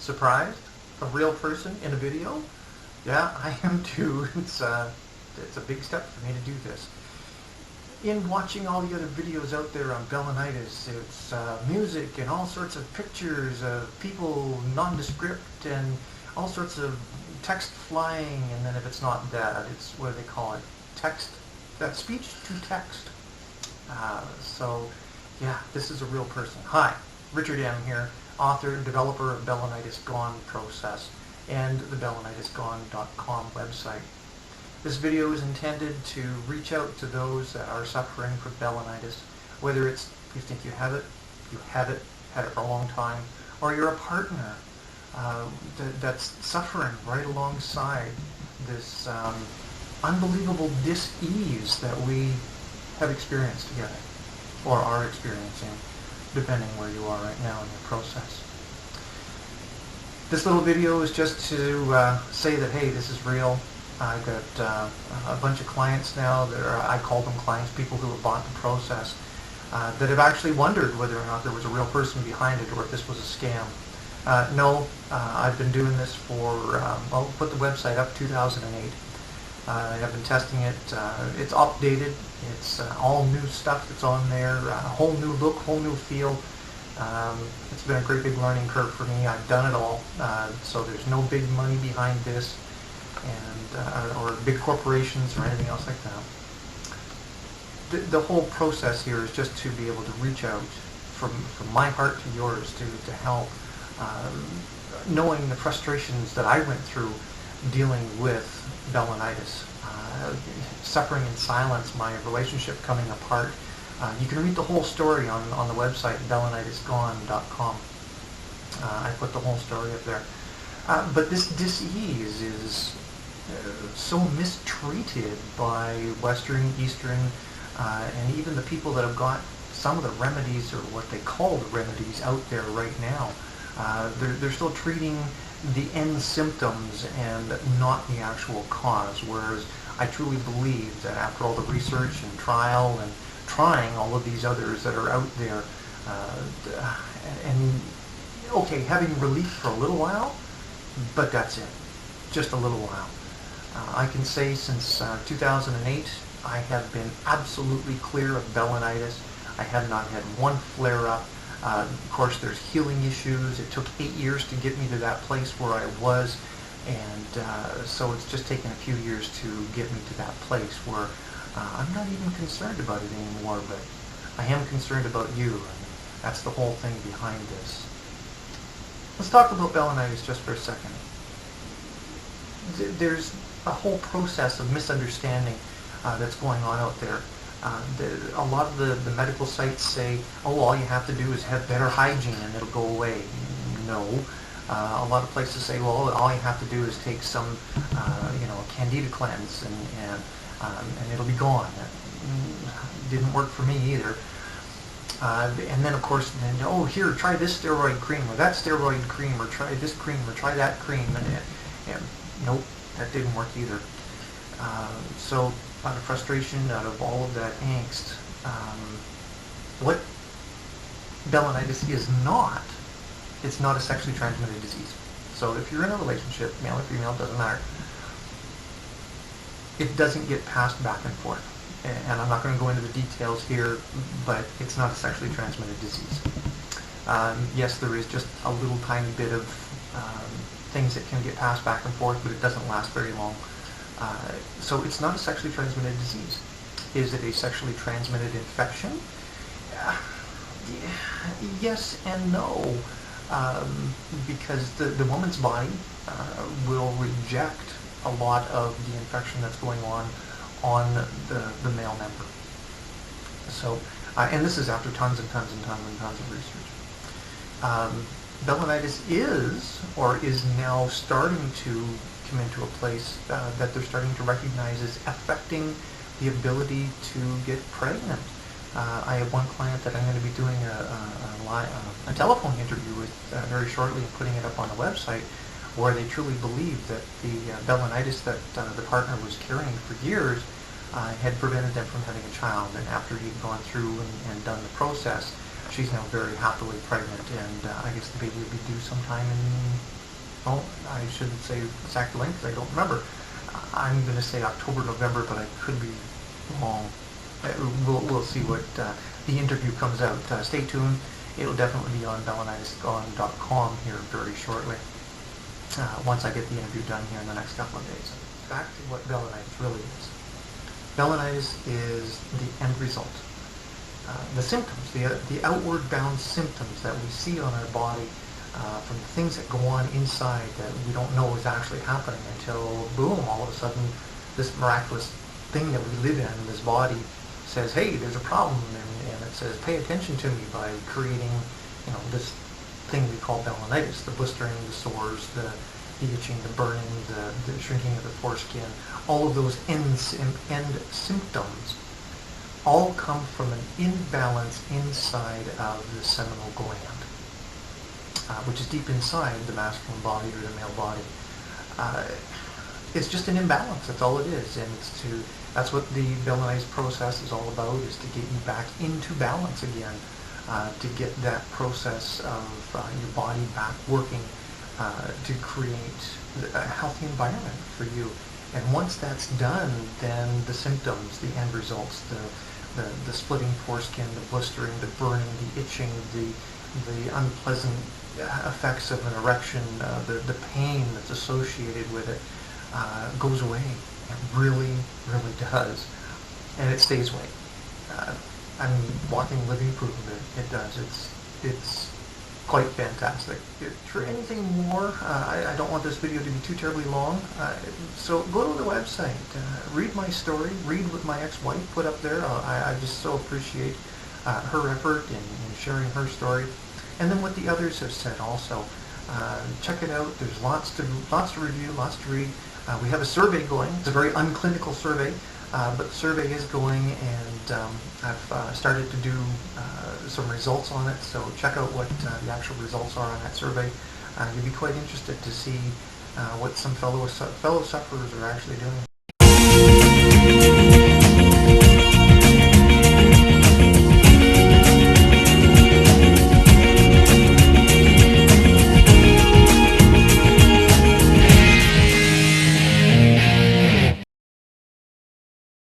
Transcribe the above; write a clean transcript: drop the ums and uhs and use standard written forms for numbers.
Surprised? A real person in a video? Yeah, I am too. It's a big step for me to do this. In watching all the other videos out there on Balanitis, it's music and all sorts of pictures of people nondescript and all sorts of text flying, and then if it's not that, it's, what do they call it? Text, speech to text. So, yeah, this is a real person. Hi, Richard M. here, author and developer of Balanitis Gone Process and the balanitisgone.com website. This video is intended to reach out to those that are suffering from Balanitis, whether it's you think you have it, had it for a long time, or you're a partner that's suffering right alongside this unbelievable dis-ease that we have experienced together, or are experiencing, depending where you are right now in your process. This little video is just to say that, hey, this is real. I've got a bunch of clients now that are, I call them clients, people who have bought the process, that have actually wondered whether or not there was a real person behind it or if this was a scam. No, I've been doing this for, I'll put the website up 2008. I've been testing it. It's updated. It's all new stuff that's on there, whole new look, whole new feel. It's been a great big learning curve for me. I've done it all, so there's no big money behind this, and or big corporations or anything else like that. The whole process here is just to be able to reach out from my heart to yours to help, knowing the frustrations that I went through dealing with Balanitis, suffering in silence, my relationship coming apart. You can read the whole story on the website, balanitisgone.com. I put the whole story up there. But this dis-ease is so mistreated by Western, Eastern, and even the people that have got some of the remedies, or what they call the remedies, out there right now. They're still treating the end symptoms and not the actual cause, whereas I truly believe that after all the research and trial and trying all of these others that are out there, and okay, having relief for a little while, but that's it, just a little while. I can say since 2008, I have been absolutely clear of Balanitis. I have not had one flare-up. Of course, there's healing issues. It took 8 years to get me to that place where I was, and so it's just taken a few years to get me to that place where I'm not even concerned about it anymore, but I am concerned about you, and that's the whole thing behind this. Let's talk about Balanitis just for a second. There's a whole process of misunderstanding that's going on out there. A lot of the medical sites say, oh, all you have to do is have better hygiene and it'll go away. No. A lot of places say, well, all you have to do is take some, a candida cleanse and it'll be gone. That didn't work for me either. And then, of course, oh, here, try this steroid cream or that steroid cream, or try this cream or try that cream. And nope, that didn't work either. So out of frustration, out of all of that angst, what Balanitis is not, it's not a sexually transmitted disease. So if you're in a relationship, male or female, doesn't matter, it doesn't get passed back and forth. And I'm not going to go into the details here, but it's not a sexually transmitted disease. Yes, there is just a little tiny bit of things that can get passed back and forth, but it doesn't last very long. So it's not a sexually transmitted disease. Is it a sexually transmitted infection? Yes and no, because the woman's body will reject a lot of the infection that's going on the male member. So, and this is after tons and tons and tons and tons of research. Balanitis is now starting to come into a place that they're starting to recognize as affecting the ability to get pregnant. I have one client that I'm going to be doing a telephone interview with very shortly and putting it up on the website, where they truly believe that the Balanitis that the partner was carrying for years had prevented them from having a child. And after he'd gone through and done the process, she's now very happily pregnant, and I guess the baby will be due sometime in oh, I shouldn't say exact length, I don't remember. I'm going to say October, November, but I could be wrong. We'll see what the interview comes out. Stay tuned. It'll definitely be on balanitisgone.com here very shortly, once I get the interview done here in the next couple of days. Back to what balanitis really is. Balanitis is the end result. The symptoms, the outward bound symptoms that we see on our body from the things that go on inside that we don't know is actually happening until, boom, all of a sudden this miraculous thing that we live in, this body, says, hey, there's a problem, and it says, pay attention to me by creating, this thing we call balanitis, the blistering, the sores, the itching, the burning, the shrinking of the foreskin, all of those end symptoms all come from an imbalance inside of the seminal gland, which is deep inside the masculine body or the male body. It's just an imbalance. That's all it is, and that's what the Balanitis process is all about, is to get you back into balance again, to get that process of your body back working, to create a healthy environment for you. And once that's done, then the symptoms, the end results, the splitting foreskin, the blistering, the burning, the itching, the unpleasant effects of an erection, the pain that's associated with it, goes away. It really, really does. And it stays away. I'm walking, living proof of it. It does. It's quite fantastic. For anything more, I don't want this video to be too terribly long, so go to the website, read my story, read what my ex-wife put up there. I just so appreciate her effort in sharing her story, and then what the others have said also. Check it out. There's lots to review, lots to read. We have a survey going. It's a very unclinical survey, but the survey is going, and I've started to do some results on it, so check out what the actual results are on that survey. You'd be quite interested to see what some fellow sufferers are actually doing.